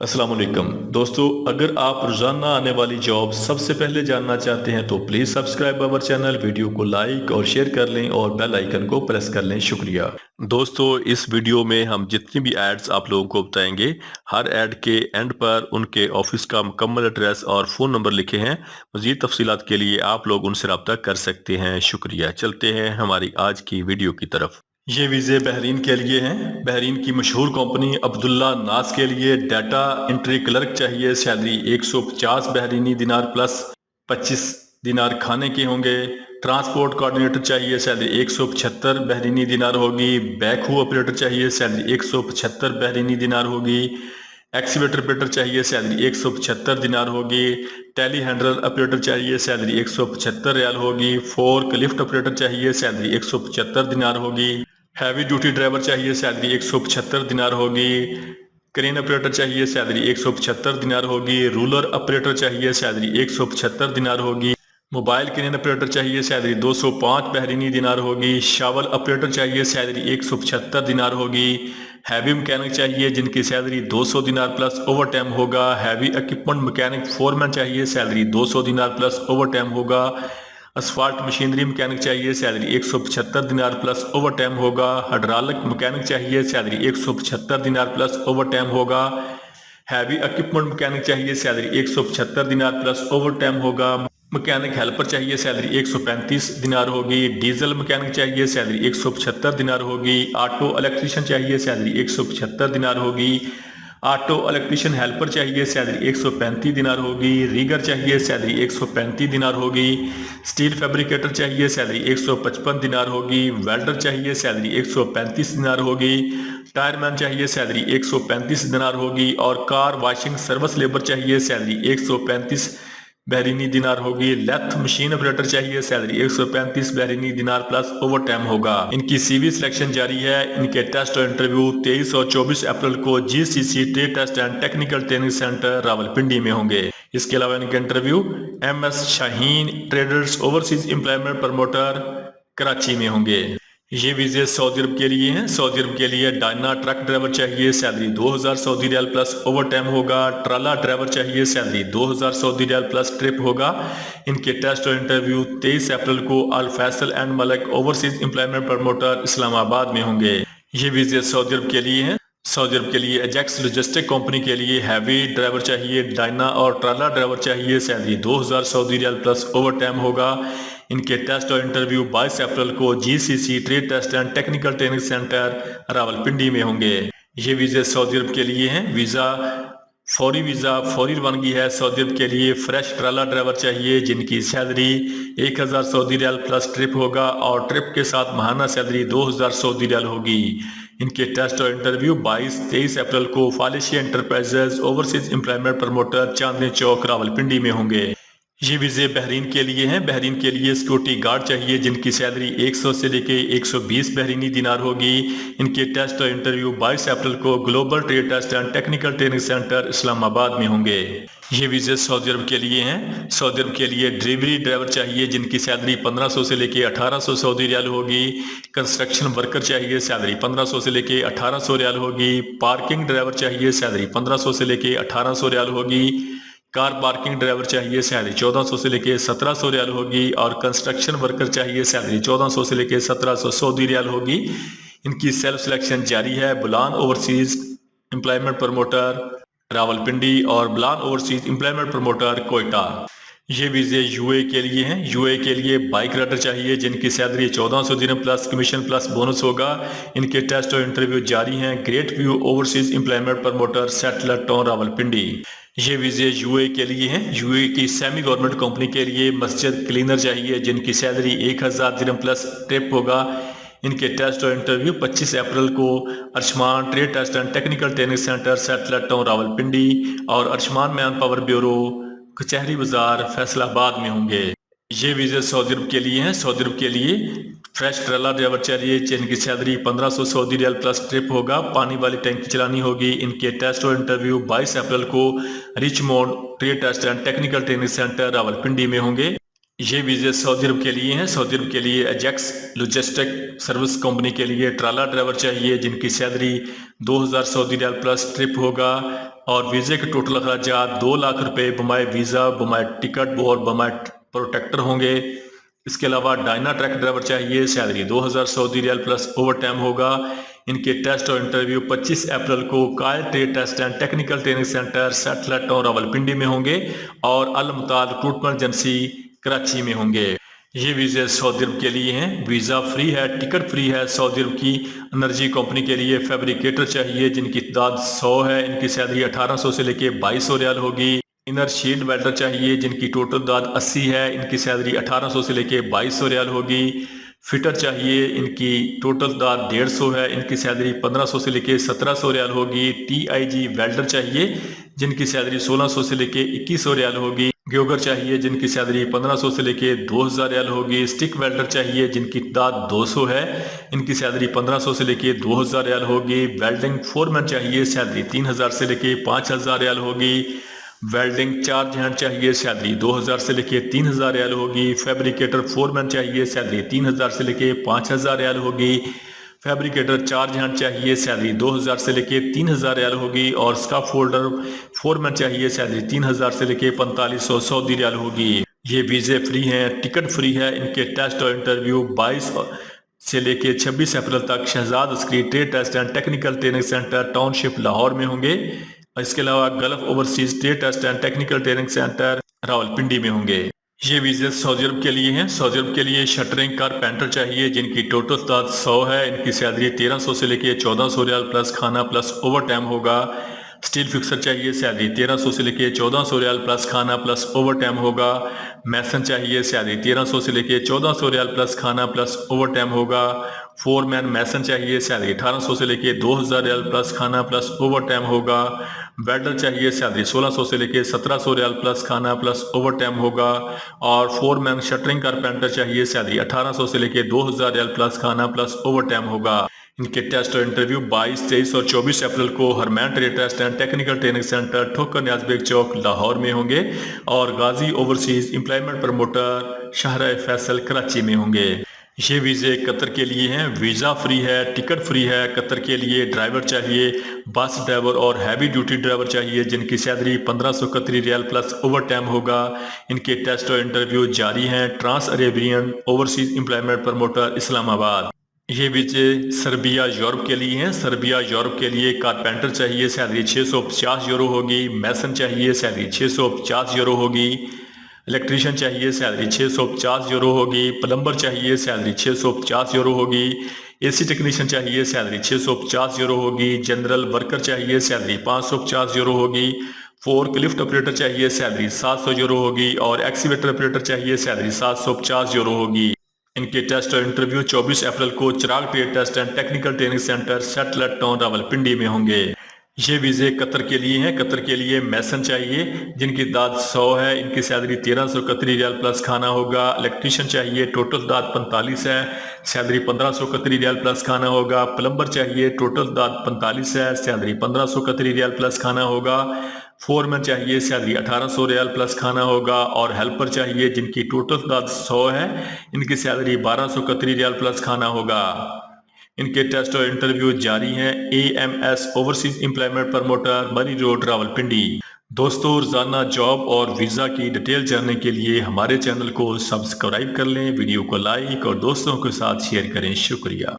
अस्सलाम वालेकुम दोस्तों, अगर आप रोजाना आने वाली जॉब सबसे पहले जानना चाहते हैं तो please subscribe our channel, video को लाइक और शेयर कर लें और बेल आइकन को प्रेस कर लें। शुक्रिया दोस्तों। इस वीडियो में हम जितनी भी एड्स आप लोगों को बताएंगे, हर एड के एंड पर उनके ऑफिस का मुकम्मल एड्रेस और फ़ोन नंबर लिखे हैं। मज़ीद तफसीलात के लिए आप लोग उनसे रब्ता कर सकते हैं। शुक्रिया। चलते हैं हमारी आज की वीडियो की तरफ। ये वीज़े बहरीन के लिए हैं। बहरीन की मशहूर कंपनी अब्दुल्ला नास के लिए डाटा एंट्री क्लर्क चाहिए। सैलरी 150 बहरीनी दिनार प्लस 25 दिनार खाने के होंगे। ट्रांसपोर्ट कोऑर्डिनेटर चाहिए। सैलरी 175 बहरीनी दिनार होगी। बैकहो ऑपरेटर चाहिए। सैलरी 175 बहरीनी दिनार होगी। एक्सीवेटर ऑपरेटर चाहिए। सैलरी 175 दिनार होगी। टेली हैंडलर ऑपरेटर चाहिए। सैलरी 175 रियाल होगी। फोर्क लिफ्ट ऑपरेटर चाहिए। सैलरी 175 दिनार होगी। हैवी ड्यूटी ड्राइवर चाहिए। सैलरी 175 दिनार होगी। क्रेन ऑपरेटर चाहिए। सैलरी 175 दिनार होगी। रूलर ऑपरेटर चाहिए। सैलरी 175 दिनार होगी। मोबाइल क्रेन ऑपरेटर चाहिए। सैलरी 205 बहरीनी दिनार होगी। शावल ऑपरेटर चाहिए। सैलरी 175 दिनार होगी। हैवी मैकेनिक चाहिए जिनकी सैलरी 200 दिनार प्लस ओवर टाइम होगा। हैवी इक्विपमेंट मैकेनिक फोरमैन चाहिए। सैलरी 200 दिनार प्लस ओवर टाइम होगा। असफाल्ट मशीनरी मैकेनिक चाहिए। सैलरी 175 दिनार प्लस ओवर टाइम होगा। हाइड्रोलिक मैकेनिक चाहिए। सैलरी 175 दिनार प्लस ओवर टाइम होगा। हैवी इक्विपमेंट मैकेनिक चाहिए। सैलरी 175 दिनार प्लस ओवर टाइम होगा। मैकेनिक हेल्पर चाहिए। सैलरी 135 दिनार होगी। डीजल मैकेनिक चाहिए। सैलरी 175 दिनार होगी। ऑटो इलेक्ट्रीशियन चाहिए। सैलरी 175 दिनार होगी। ऑटो इलेक्ट्रीशियन हेल्पर चाहिए। सैलरी 135 दिनार होगी। रीगर चाहिए। सैलरी 135 दिनार होगी। स्टील फैब्रिकेटर चाहिए। सैलरी 155 दिनार होगी। वेल्डर चाहिए। सैलरी 135 दिनार होगी। टायरमैन चाहिए। सैलरी 135 दिनार होगी। और कार वॉशिंग सर्विस लेबर चाहिए। सैलरी 135 बहरीनी दिनार होगी। लेथ मशीन ऑपरेटर चाहिए। सैलरी 135 बहरीनी दिनार प्लस ओवर टाइम होगा। इनकी सीवी सिलेक्शन जारी है। इनके टेस्ट और इंटरव्यू 23 और 24 अप्रैल को GCC trade test and technical training centre Rawalpindi में होंगे। इसके अलावा इनके interview M S Shaheen traders overseas employment promoter Karachi में होंगे। ये वीजे सऊदी अरब के लिए हैं। सऊदी अरब के लिए डायना ट्रक ड्राइवर चाहिए। Salary 2000 Saudi riyal plus overtime होगा। ट्राला ड्राइवर चाहिए। Salary 2000 Saudi riyal plus trip होगा। इनके टेस्ट और इंटरव्यू 23 अप्रैल को Al Faisal and Malak overseas employment promoter Islamabad में होंगे। ये वीजे सऊदी अरब के लिए हैं। सऊदी अरब के लिए एजेक्स लॉजिस्टिक कंपनी के लिए हैवी ड्राइवर चाहिए। डायना और ट्राला ड्राइवर चाहिए। Salary 2000 Saudi riyal plus overtime होगा। इनके टेस्ट और इंटरव्यू 22 अप्रैल को GCC trade test and technical training centre Rawalpindi में होंगे। ये वीजे सऊदी अरब के लिए हैं। वीजा फौरी रवानगी है। सऊदी अरब के लिए फ्रेश ट्राला ड्राइवर चाहिए जिनकी salary 1000 Saudi riyal plus trip होगा और ट्रिप के साथ माहाना सैलरी 2000 सऊदी रियाल होगी। इनके टेस्ट और इंटरव्यू 22-23 अप्रैल को फालिशिया enterprises overseas employment promoter Chandni Chowk Rawalpindi में होंगे। ये वीजे बहरीन के लिए हैं। बहरीन के लिए सिक्योरिटी गार्ड चाहिए जिनकी सैलरी 100 से लेके 120 बहरीनी दिनार होगी। इनके टेस्ट और इंटरव्यू 22 अप्रैल को global trade test and technical training centre Islamabad में होंगे। ये वीजे सऊदी अरब के लिए हैं। सऊदी अरब के लिए डिलीवरी ड्राइवर चाहिए जिनकी सैलरी 1500 से लेके 1800 सऊदी रियाल होगी। कंस्ट्रक्शन वर्कर चाहिए। सैलरी 1500 से लेके 1800 रियाल होगी। पार्किंग ड्राइवर चाहिए। सैलरी 1500 से लेके 1800 रियाल होगी। कार पार्किंग ड्राइवर चाहिए। सैलरी 1400 से लेके 1700 रियाल होगी। और कंस्ट्रक्शन वर्कर चाहिए। सैलरी 1400 से लेके 1700 सऊदी रियाल होगी। इनकी सेल्फ सिलेक्शन जारी है। बुलान ओवरसीज एम्प्लॉयमेंट प्रमोटर रावलपिंडी और बुलान ओवरसीज एम्प्लॉयमेंट प्रमोटर कोयटा। ये वीजे यूए के लिए हैं। यूए के लिए बाइक राइडर चाहिए जिनकी salary 1400 dirham plus commission plus bonus होगा। इनके टेस्ट और इंटरव्यू जारी हैं। Great view overseas employment promoter satellite town Rawalpindi. ये वीजे यूए के लिए हैं। यूए की सेमी गवर्नमेंट कंपनी के लिए मस्जिद क्लीनर चाहिए जिनकी सैलरी 1000 दिरहम प्लस ट्रिप होगा। इनके टेस्ट और इंटरव्यू 25 अप्रैल को Arshman trade test and technical training centre satellite town Rawalpindi और अर्शमान मैन पावर ब्यूरो कचहरी बाजार फैसलाबाद में होंगे। ये वीजे सऊदी अरब के लिए हैं। सऊदी अरब के लिए फ्रेश ट्रेलर ड्राइवर चाहिए जिनकी salary 1500 Saudi riyal plus trip होगा। पानी वाली टैंकी चलानी होगी। इनके टेस्ट और इंटरव्यू 22 अप्रैल को Richmond trade test and technical training centre Rawalpindi में होंगे। ये वीज़े सऊदी अरब के लिए हैं। सऊदी अरब के लिए एजेक्स लॉजिस्टिक सर्विस कंपनी के लिए ट्राला ड्राइवर चाहिए जिनकी salary 2000 Saudi riyal plus trip होगा और वीज़े के टोटल अखराजात 2 लाख रुपए बमाए वीज़ा, बमाए टिकट और बमाए प्रोटेक्टर होंगे। इसके अलावा डायना ट्रक ड्राइवर चाहिए, salary 2000 Saudi riyal plus overtime होगा। इनके टेस्ट और इंटरव्यू 25 अप्रैल को कायल trade test and technical training centre satellite town Rawalpindi में होंगे और अल मुताद रिक्रूटमेंट एजेंसी कराची में होंगे। ये वीज़े सऊदी अरब के लिए हैं। वीज़ा फ्री है, टिकट फ्री है। सऊदी अरब की एनर्जी कंपनी के लिए फैब्रिकेटर चाहिए जिनकी तादाद 100 है। इनकी सैलरी 1800 से लेके 2200 रियाल होगी। इनर शील्ड वेल्डर चाहिए जिनकी टोटल तादाद 80 है। इनकी सैलरी 1800 से लेके 2200 रियाल होगी। फिटर चाहिए, इनकी टोटल तादाद 150 है। इनकी सैलरी 1500 से लेके 1700 रियाल होगी। TIG वेल्डर चाहिए जिनकी सैलरी 1600 से लेके 2100 रियाल होगी। ग्योगर चाहिए जिनकी सैलरी 1500 से लेके 2000 रियाल होगी। स्टिक वेल्डर चाहिए जिनकी तादाद 200 है। इनकी सैलरी 1500 से लेके 2000 रियाल होगी। वेल्डिंग फोरमैन चाहिए, सैलरी 3000 से लेके 5000 रियाल होगी। वेल्डिंग चार्ज हैंड चाहिए, सैलरी 2000 से लेके 3000 रियाल होगी। फैब्रिकेटर फोरमैन चाहिए, सैलरी 3000 से लेके 5000 रियाल होगी। फैब्रिकेटर चार्ज हैंड चाहिए, सैलरी 2000 से लेके 3000 रियाल होगी और स्टाफ होल्डर फोरमैन चाहिए, सैलरी 3000 से लेके 4500 सऊदी रियाल होगी। ये वीज़े फ्री हैं, टिकट फ्री है। इनके टेस्ट और इंटरव्यू 22 से लेके 26 अप्रैल तक Shahzad Askari trade test and technical training centre township Lahore में होंगे। इसके अलावा gulf overseas trade test and technical training centre Rawalpindi में होंगे। ये वीज़े सऊदी अरब के लिए हैं। सऊदी अरब के लिए शटरिंग कारपेंटर चाहिए जिनकी टोटल तादाद 100 है। इनकी सैलरी 1300 से लेके 1400 रियाल प्लस खाना प्लस ओवर टाइम होगा। स्टील फिक्सर चाहिए, सैलरी 1300 से लेके 1400 रियाल प्लस खाना प्लस ओवर टाइम होगा। मैसन चाहिए, सैलरी 1300 से लेके 1400 रियाल प्लस खाना प्लस ओवर टाइम होगा। फोरमैन मैसन चाहिए, सैलरी 1800 से लेके 2000 रियाल प्लस खाना प्लस ओवर टाइम होगा। वेल्डर चाहिए, सैलरी 1600 से लेके 1700 रियाल प्लस खाना प्लस ओवर टाइम होगा। और फोरमैन शटरिंग कारपेंटर चाहिए, सैलरी 1800 से लेके 2000 रियाल प्लस खाना प्लस ओवर टाइम होगा। इनके टेस्ट और इंटरव्यू 22, 23 और 24 अप्रैल को Harman trade test and technical training centre Thokar Niaz Baig Chowk Lahore में होंगे और Ghazi overseas employment promoter Shahrah Faisal Karachi में होंगे। ये वीज़े कतर के लिए हैं। वीज़ा फ्री है, टिकट फ्री है। कतर के लिए ड्राइवर चाहिए, बस ड्राइवर और हैवी ड्यूटी ड्राइवर चाहिए जिनकी सैलरी 1500 कतरी रियाल प्लस ओवर टाइम होगा। इनके टेस्ट और इंटरव्यू जारी हैं। Trans Arabian overseas employment promoter Islamabad. ये वीज़े सर्बिया यूरोप के लिए हैं। सर्बिया यूरोप के लिए कारपेंटर चाहिए, सैलरी 650 यूरो होगी। मैसन चाहिए, सैलरी 650 यूरो होगी। इलेक्ट्रीशियन चाहिए, सैलरी 650 यूरो होगी। प्लम्बर चाहिए, सैलरी 650 यूरो होगी। AC टेक्नीशियन चाहिए, सैलरी 650 यूरो होगी। जनरल वर्कर चाहिए, सैलरी 550 यूरो होगी। फोर्क लिफ्ट ऑपरेटर चाहिए, सैलरी 700 यूरो होगी और एक्सीवेटर ऑपरेटर चाहिए, सैलरी 750 यूरो होगी। इनके टेस्ट और इंटरव्यू 24 अप्रैल को Chirag trade test and technical training centre satellite town Rawalpindi में होंगे। ये वीज़े कतर के लिए हैं। कतर के लिए मैसन चाहिए जिनकी तादाद 100 है। इनकी सैलरी 1300 कतरी रियाल प्लस खाना होगा। इलेक्ट्रीशियन चाहिए, टोटल तादाद 45 है। सैलरी 1500 कतरी रियाल प्लस खाना होगा। प्लम्बर चाहिए, टोटल तादाद 45 है। सैलरी 1500 कतरी रियाल प्लस खाना होगा। फोरमैन चाहिए, सैलरी 1800 रियाल प्लस खाना होगा और हेल्पर चाहिए जिनकी टोटल तादाद 100 है। इनकी सैलरी 1200 कतरी रियाल प्लस खाना होगा। इनके टेस्ट और इंटरव्यू जारी हैं। AMS ओवरसीज एम्प्लॉयमेंट प्रमोटर मरी रोड रावलपिंडी। दोस्तों, रोजाना जॉब और वीज़ा की डिटेल जानने के लिए हमारे चैनल को सब्सक्राइब कर लें, वीडियो को लाइक और दोस्तों के साथ शेयर करें। शुक्रिया।